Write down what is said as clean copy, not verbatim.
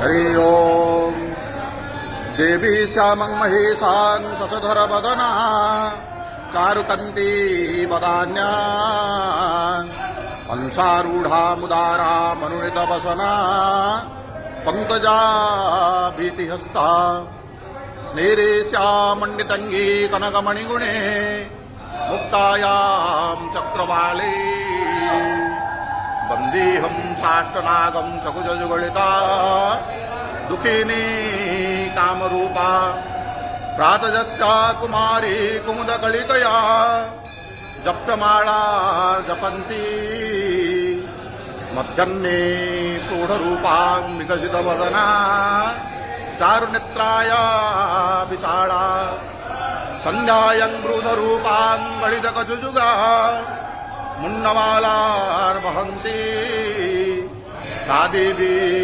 हरि ओम देवी श्यामं महेशां शशधरवदना चारुकन्ती वदान्या हंसारूढा मुदारा मनुनितवसना पंकजा भीतिहस्ता स्नेरे श्यामण्डितङ्गी कनकमणिगुणे मुक्तायां चक्रवाले वन्देऽहं साष्टनागं सकुजजुगलिता दुःखिनी कामरूपा प्रातजस्या कुमारी कुमुदकलिकया जप्यमाला जपन्ती मध्यन्ने प्रौढरूपां विकसितवदना चारुनेत्राया विशाला सन्ध्यायं वृद्धरूपां गलितकजुजुगा मुन्नमालार्वहन्ती सा देवी